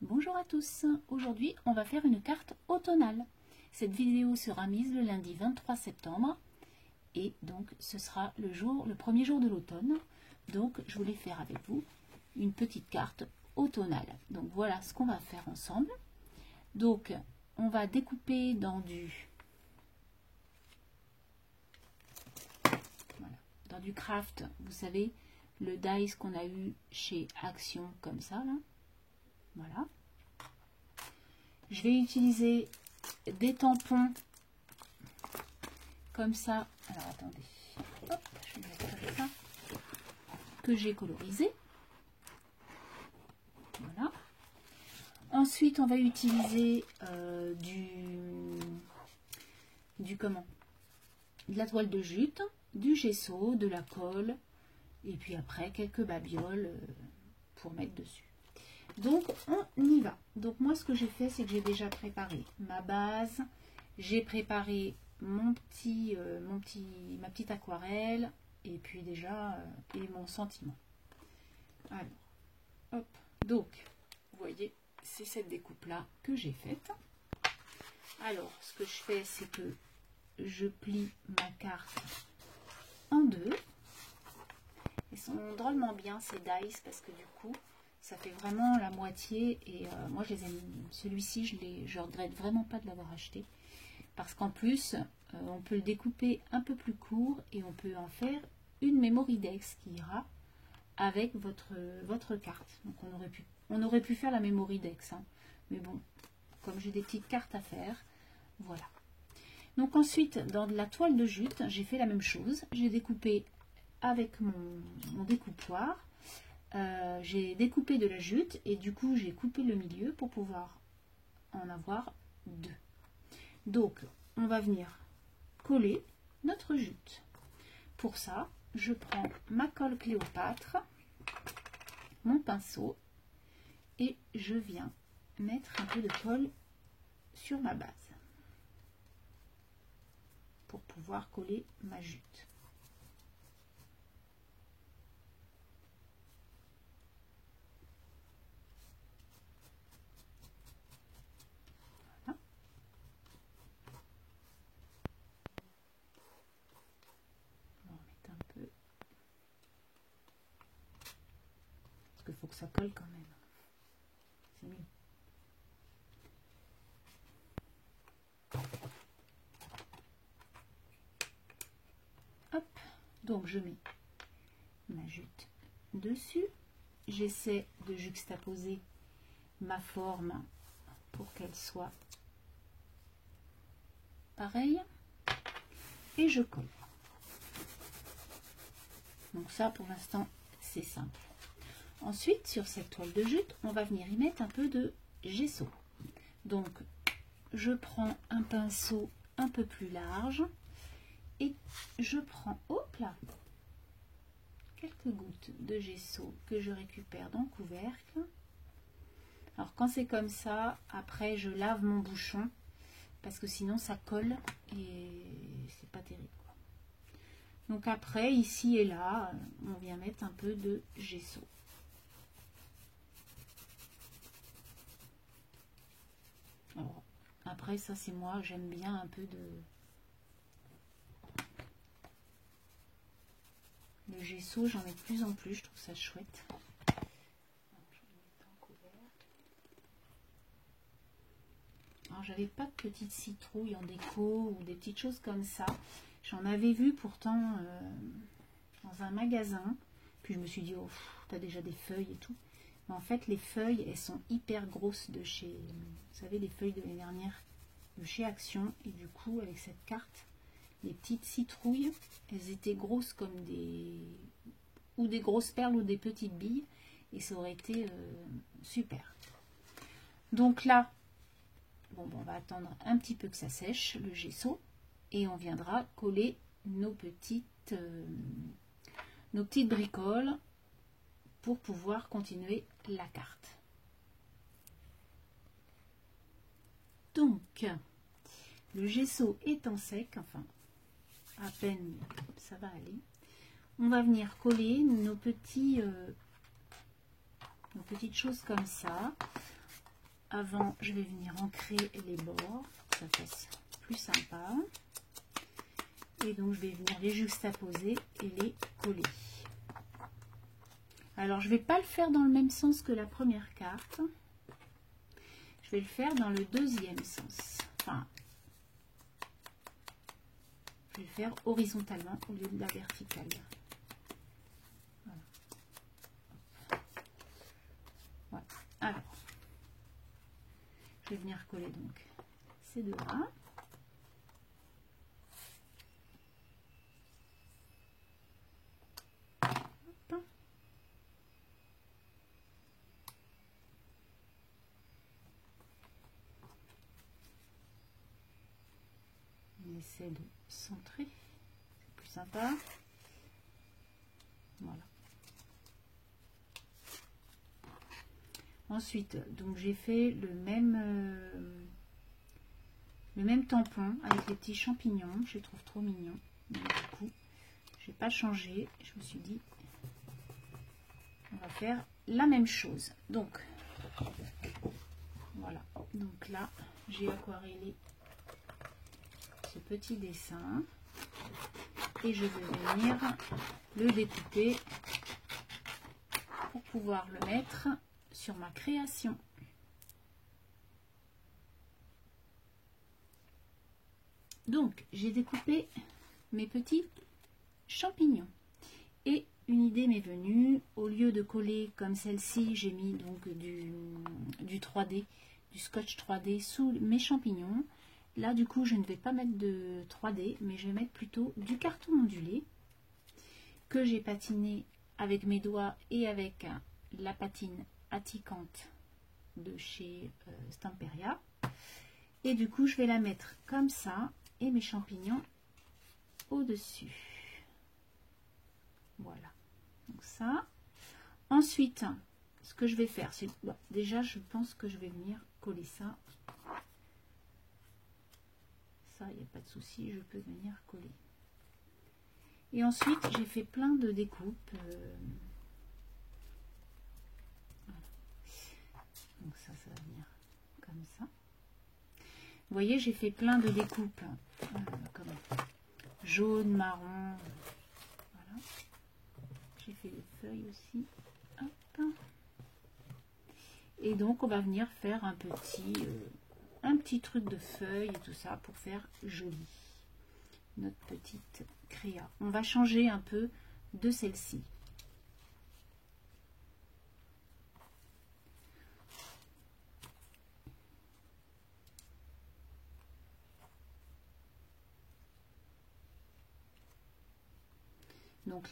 Bonjour à tous, aujourd'hui on va faire une carte automnale. Cette vidéo sera mise le lundi 23 septembre et donc ce sera le premier jour de l'automne. Donc je voulais faire avec vous une petite carte automnale. Donc voilà ce qu'on va faire ensemble. Donc on va découper dans du craft, vous savez, le dice qu'on a eu chez Action comme ça là. Voilà. Je vais utiliser des tampons comme ça. Alors attendez, hop, je vais mettre comme ça, que j'ai colorisé. Voilà. Ensuite, on va utiliser de la toile de jute, du gesso, de la colle, et puis après quelques babioles pour mettre dessus. Donc on y va. Donc moi ce que j'ai fait, c'est que j'ai déjà préparé ma base, j'ai préparé ma petite aquarelle et puis déjà et mon sentiment. Alors hop, donc vous voyez, c'est cette découpe là que j'ai faite. Alors ce que je fais, c'est que je plie ma carte en deux. Ils sont drôlement bien ces dice parce que du coup ça fait vraiment la moitié et moi je les aime. Celui-ci je regrette vraiment pas de l'avoir acheté parce qu'en plus on peut le découper un peu plus court et on peut en faire une Memoridex qui ira avec votre carte. Donc on aurait pu faire la Memoridex, hein. Mais bon, comme j'ai des petites cartes à faire, voilà. Donc ensuite dans de la toile de jute j'ai fait la même chose, j'ai découpé avec mon découpoir. J'ai découpé de la jute et du coup j'ai coupé le milieu pour pouvoir en avoir deux. Donc on va venir coller notre jute. Pour ça, je prends ma colle Cléopâtre, mon pinceau et je viens mettre un peu de colle sur ma base pour pouvoir coller ma jute. Il faut que ça colle quand même. C'est mieux. Hop, donc je mets ma jute dessus. J'essaie de juxtaposer ma forme pour qu'elle soit pareille. Et je colle. Donc ça, pour l'instant, c'est simple. Ensuite, sur cette toile de jute, on va venir y mettre un peu de gesso. Donc, je prends un pinceau un peu plus large et je prends, hop là, quelques gouttes de gesso que je récupère dans le couvercle. Alors, quand c'est comme ça, après, je lave mon bouchon parce que sinon, ça colle et c'est pas terrible. Donc après, ici et là, on vient mettre un peu de gesso. Alors, après, ça c'est moi, j'aime bien un peu le gesso, j'en ai de plus en plus, je trouve ça chouette. Alors, j'avais pas de petites citrouilles en déco ou des petites choses comme ça. J'en avais vu pourtant dans un magasin. Puis je me suis dit, oh, t'as déjà des feuilles et tout. Mais en fait, les feuilles, elles sont hyper grosses de chez... Vous savez, les feuilles de l'année dernière de chez Action. Et du coup, avec cette carte, les petites citrouilles, elles étaient grosses comme des grosses perles ou des petites billes. Et ça aurait été super. Donc là, bon, on va attendre un petit peu que ça sèche, le gesso. Et on viendra coller nos petites bricoles pour pouvoir continuer la carte. Donc, le gesso étant sec, enfin, à peine ça va aller, on va venir coller nos petites choses comme ça. avant, je vais venir ancrer les bords pour que ça fasse plus sympa. Et donc, je vais venir les juxtaposer et les coller. Alors, je ne vais pas le faire dans le même sens que la première carte. Je vais le faire dans le deuxième sens. Enfin, je vais le faire horizontalement au lieu de la verticale. Voilà. Voilà. Alors, je vais venir coller donc ces deux-là. On essaie de centrer, c'est plus sympa. Voilà. Ensuite, donc j'ai fait le même tampon avec les petits champignons. Je les trouve trop mignons. Donc, du coup, je n'ai pas changé. Je me suis dit, on va faire la même chose. Donc, voilà. Donc là, j'ai aquarellé ce petit dessin et je vais venir le découper pour pouvoir le mettre sur ma création. Donc j'ai découpé mes petits champignons et une idée m'est venue. Au lieu de coller comme celle-ci, j'ai mis donc du 3D, du scotch 3D sous mes champignons. Là, du coup, je ne vais pas mettre de 3D, mais je vais mettre plutôt du carton ondulé que j'ai patiné avec mes doigts et avec la patine atticante de chez Stamperia. Et du coup, je vais la mettre comme ça et mes champignons au-dessus. Voilà. Donc ça. Ensuite, ce que je vais faire, c'est... Bon, déjà, je pense que je vais venir coller ça. Ça, il n'y a pas de souci, je peux venir coller. Et ensuite, j'ai fait plein de découpes. Voilà. Donc ça va venir comme ça. Vous voyez, j'ai fait plein de découpes. Comme jaune, marron. Voilà. J'ai fait les feuilles aussi. Hop. Et donc, on va venir faire un petit truc de feuilles et tout ça pour faire joli. Notre petite créa. On va changer un peu de celle-ci. Donc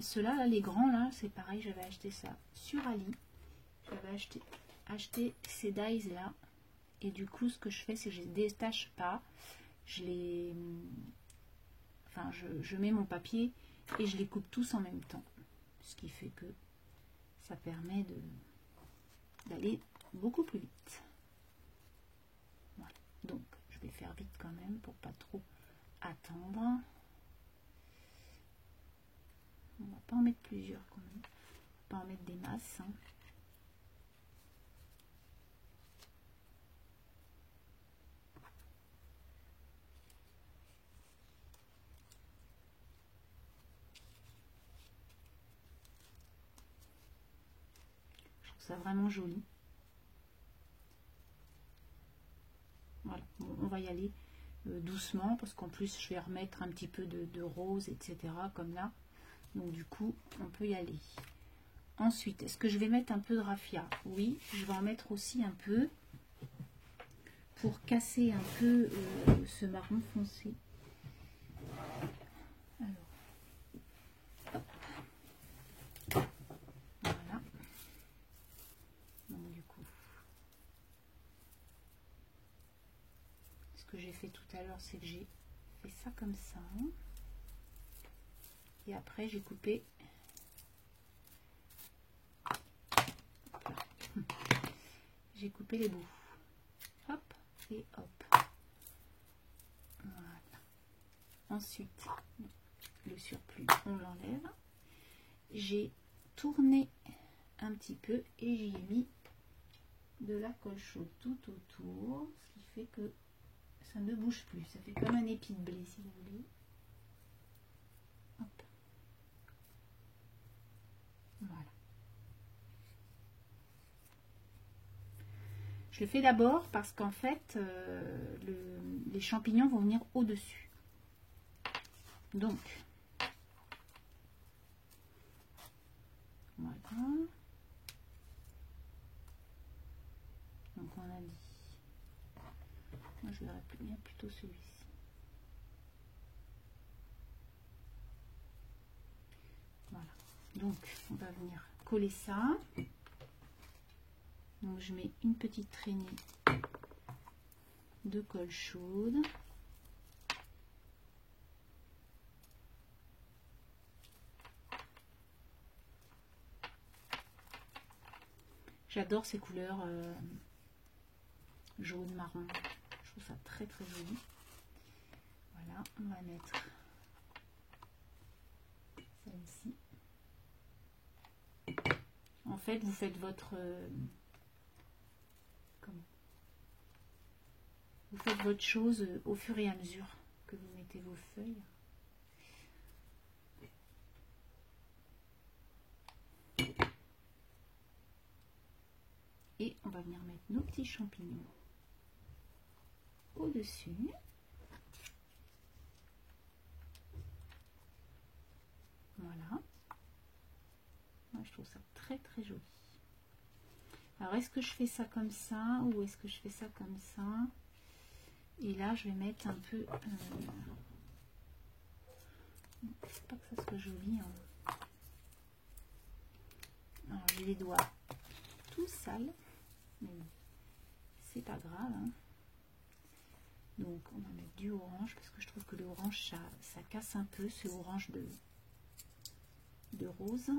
ceux-là, là, les grands là, c'est pareil, j'avais acheté ça sur Ali. J'avais acheté ces dies là. Et du coup, ce que je fais, c'est que je les détache pas. Je mets mon papier et je les coupe tous en même temps. Ce qui fait que ça permet d'aller beaucoup plus vite. Voilà. Donc, je vais faire vite quand même pour pas trop attendre. On va pas en mettre plusieurs quand même. On va pas en mettre des masses. Hein. Je trouve ça vraiment joli. Voilà, bon, on va y aller doucement parce qu'en plus je vais remettre un petit peu de rose, etc. comme là. Donc du coup, on peut y aller. Ensuite, est-ce que je vais mettre un peu de raffia? Oui, je vais en mettre aussi un peu pour casser un peu ce marron foncé. Alors, hop. Voilà. Donc du coup, ce que j'ai fait tout à l'heure, c'est que j'ai fait ça comme ça. Et après, j'ai coupé. J'ai coupé les bouts. Hop et hop. Voilà. Ensuite, le surplus, on l'enlève. J'ai tourné un petit peu et j'y ai mis de la colle chaude tout autour, ce qui fait que ça ne bouge plus. Ça fait comme un épi de blé, si vous voulez. Hop. Voilà. Je le fais d'abord parce qu'en fait, les champignons vont venir au-dessus. Donc, voilà. Donc on a dit, moi je verrais bien plutôt celui-ci. Voilà. Donc on va venir coller ça. Donc je mets une petite traînée de colle chaude. J'adore ces couleurs jaune, marron. Je trouve ça très très joli. Voilà, on va mettre celle-ci. En fait, vous faites votre... vous faites votre chose au fur et à mesure que vous mettez vos feuilles. Et on va venir mettre nos petits champignons au-dessus. Voilà. Moi, je trouve ça très très joli. Alors, est-ce que je fais ça comme ça ou est-ce que je fais ça comme ça? Et là, je vais mettre un peu... c'est pas que ça soit joli. Hein. Alors, j'ai les doigts tout sales. Mais bon, c'est pas grave. Hein. Donc, on va mettre du orange parce que je trouve que le orange, ça casse un peu ce orange de rose.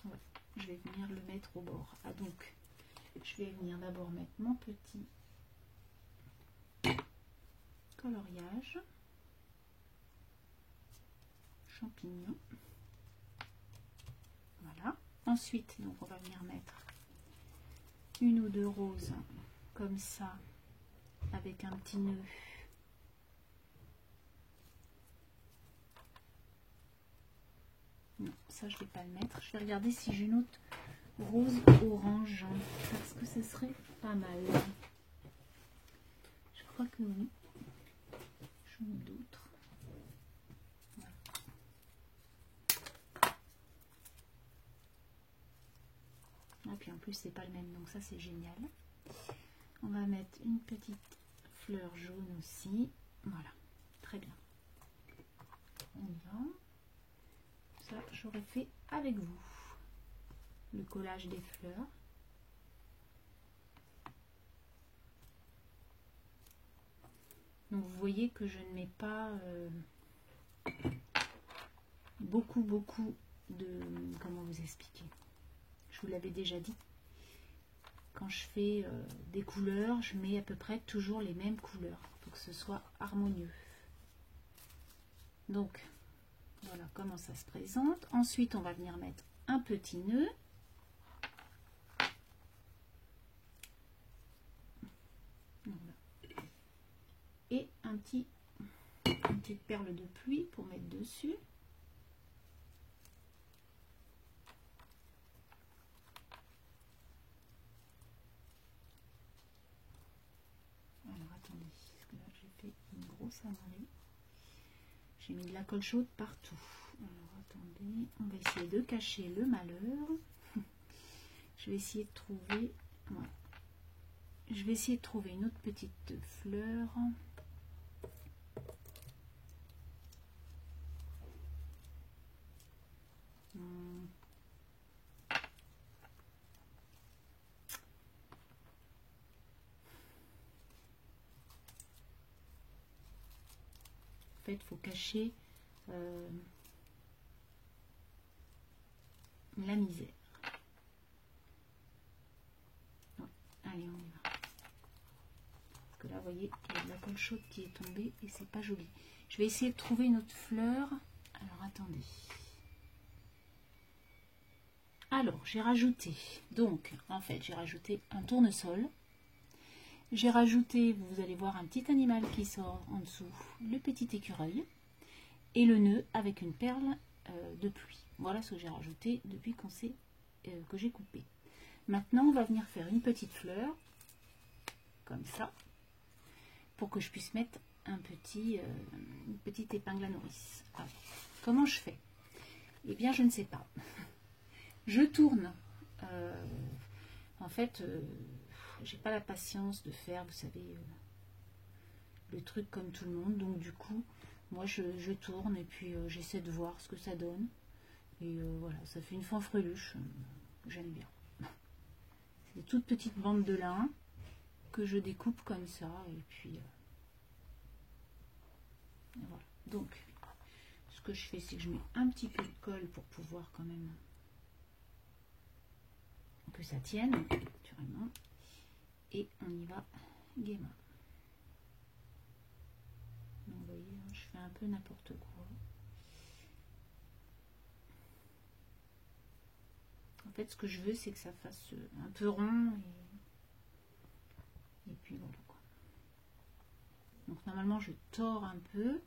Ouais, je vais venir le mettre au bord. Ah, donc, je vais venir d'abord mettre mon petit coloriage champignon. Voilà. Ensuite, donc on va venir mettre une ou deux roses comme ça avec un petit nœud. Non, ça je vais pas le mettre. Je vais regarder si j'ai une autre rose orange parce que ce serait pas mal. Je crois que oui. J'en ai d'autres. Voilà. Et puis en plus c'est pas le même, donc ça c'est génial. On va mettre une petite fleur jaune aussi. Voilà, très bien. On y va. Ça j'aurais fait avec vous. Le collage des fleurs. Donc vous voyez que je ne mets pas beaucoup de... Comment vous expliquer? Je vous l'avais déjà dit. Quand je fais des couleurs, je mets à peu près toujours les mêmes couleurs pour que ce soit harmonieux. Donc, voilà comment ça se présente. Ensuite, on va venir mettre un petit nœud. Voilà. Et une petite perle de pluie pour mettre dessus. Alors attendez, parce que là j'ai fait une grosse ânerie. J'ai mis de la colle chaude partout. Alors attendez, on va essayer de cacher le malheur. Je vais essayer de trouver... Voilà. Je vais essayer de trouver une autre petite fleur. En fait, il faut cacher la misère. Ouais. Allez, on y va. Parce que là, vous voyez, il y a de la colle chaude qui est tombée et c'est pas joli. Je vais essayer de trouver une autre fleur. Alors, attendez. Alors, j'ai rajouté, donc, en fait, j'ai rajouté un tournesol. J'ai rajouté, vous allez voir, un petit animal qui sort en dessous, le petit écureuil, et le nœud avec une perle de pluie. Voilà ce que j'ai rajouté depuis que j'ai coupé. Maintenant, on va venir faire une petite fleur, comme ça, pour que je puisse mettre une petite épingle à nourrice. Alors, comment je fais? Eh bien, je ne sais pas. Je tourne. En fait, j'ai pas la patience de faire, vous savez, le truc comme tout le monde. Donc, du coup, moi, je tourne et puis j'essaie de voir ce que ça donne. Et voilà, ça fait une fanfreluche. J'aime bien. C'est des toutes petites bandes de lin que je découpe comme ça. Et puis, voilà. Donc, ce que je fais, c'est que je mets un petit peu de colle pour pouvoir quand même que ça tienne, naturellement. Et on y va gaiement. Donc, vous voyez, je fais un peu n'importe quoi. En fait, ce que je veux, c'est que ça fasse un peu rond. Et puis voilà quoi. Donc, normalement, je tords un peu.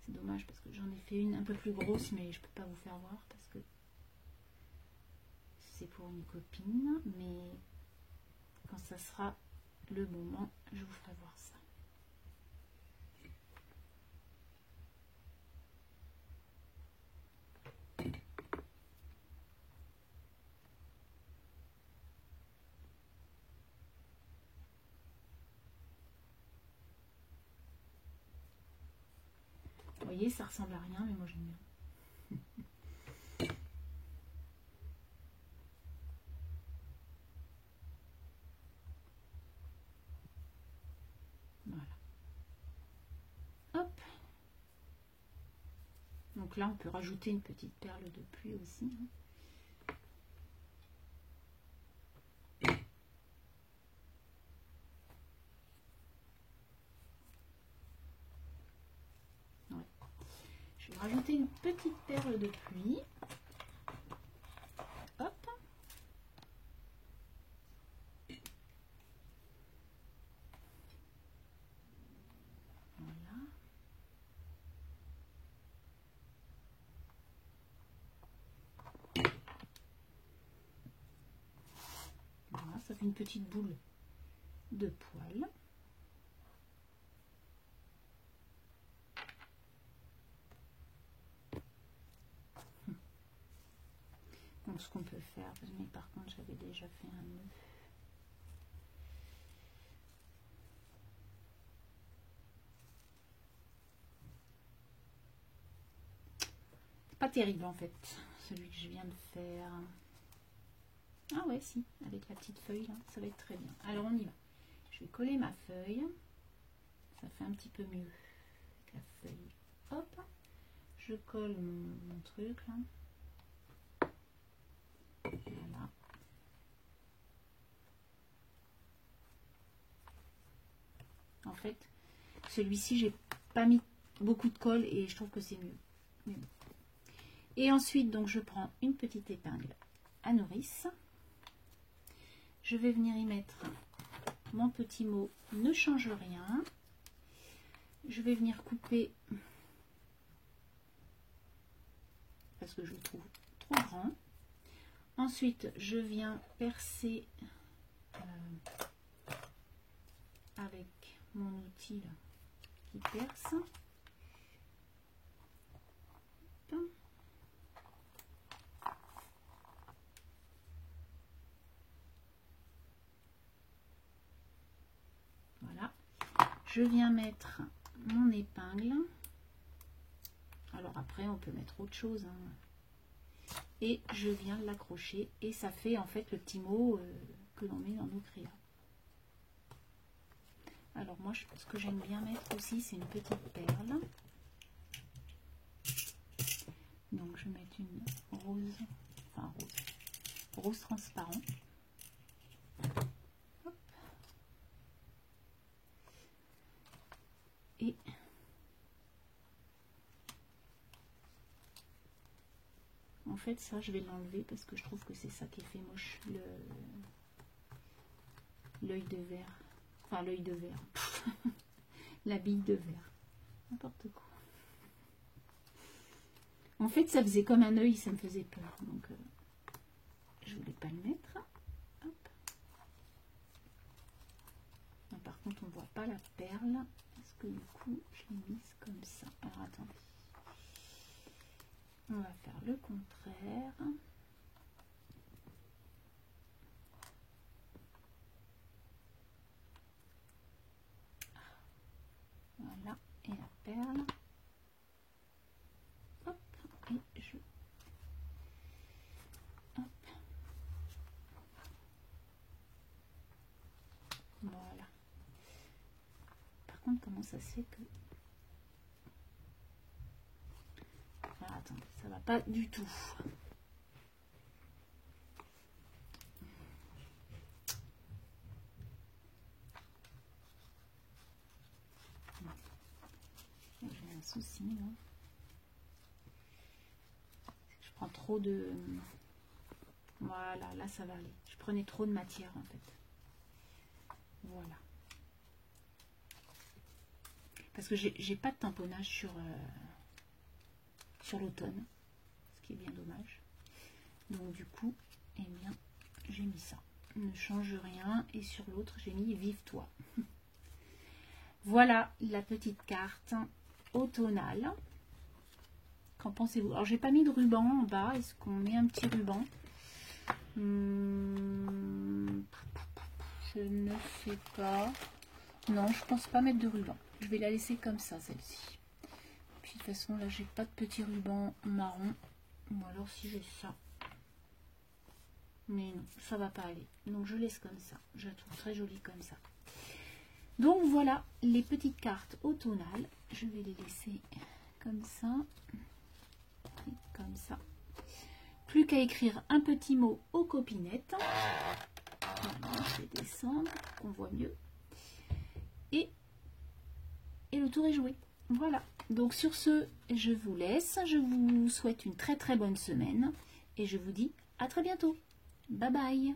C'est dommage parce que j'en ai fait une un peu plus grosse, mais je peux pas vous faire voir parce que c'est pour une copine. Mais quand ça sera le moment, je vous ferai voir ça. Vous voyez, ça ressemble à rien, mais moi j'aime bien. Voilà. Hop. Donc là, on peut rajouter une petite perle de pluie aussi. Ouais. Je vais rajouter une petite perle de pluie. Hop. Voilà. Voilà, ça fait une petite boule de poils. Donc ce qu'on peut faire, mais par contre j'avais déjà fait un nœud. C'est pas terrible en fait, celui que je viens de faire. Ah ouais, si, avec la petite feuille là, ça va être très bien. Alors on y va. Je vais coller ma feuille. Ça fait un petit peu mieux avec la feuille. Hop, je colle mon truc là. Voilà. En fait, celui-ci, j'ai pas mis beaucoup de colle et je trouve que c'est mieux. Mais bon. Et ensuite, donc, je prends une petite épingle à nourrice. Je vais venir y mettre mon petit mot ne change rien. Je vais venir couper parce que je le trouve trop grand. Ensuite, je viens percer avec mon outil là, qui perce. Voilà. Je viens mettre mon épingle. Alors après, on peut mettre autre chose. Hein. Et je viens l'accrocher. Et ça fait en fait le petit mot que l'on met dans nos crayons. Alors moi, ce que j'aime bien mettre aussi, c'est une petite perle. Donc je vais mettre une rose, enfin rose transparent. Hop. Et en fait, ça, je vais l'enlever parce que je trouve que c'est ça qui fait moche, l'œil de verre. Enfin, l'œil de verre. La bille de verre. N'importe quoi. En fait, ça faisait comme un œil, ça me faisait peur. Donc, je voulais pas le mettre. Hop. Non, par contre, on voit pas la perle. Parce que du coup, je l'ai mise comme ça. Alors, attendez. On va faire le contraire. Voilà. Et la perle. Hop. Et je... Hop. Voilà. Par contre, comment ça se fait que... Alors, attendez, ça va pas du tout. J'ai un souci là. Je prends trop de... Voilà, là ça va aller. Je prenais trop de matière en fait. Voilà. Parce que j'ai pas de tamponnage sur l'automne, ce qui est bien dommage. Donc du coup, eh bien, j'ai mis ça. Ne change rien. Et sur l'autre, j'ai mis Vive toi. Voilà la petite carte automnale. Qu'en pensez-vous? Alors, j'ai pas mis de ruban en bas. Est-ce qu'on met un petit ruban? Je ne sais pas. Non, je pense pas mettre de ruban. Je vais la laisser comme ça, celle-ci. Puis de toute façon, là, j'ai pas de petit ruban marron. Ou alors, si j'ai ça. Mais non, ça va pas aller. Donc, je laisse comme ça. Je la trouve très jolie comme ça. Donc, voilà les petites cartes automnales. Je vais les laisser comme ça. Et comme ça. Plus qu'à écrire un petit mot aux copinettes. Voilà, je vais descendre, qu'on voit mieux. Et le tour est joué. Voilà. Donc sur ce, je vous laisse. Je vous souhaite une très très bonne semaine. Et je vous dis à très bientôt. Bye bye.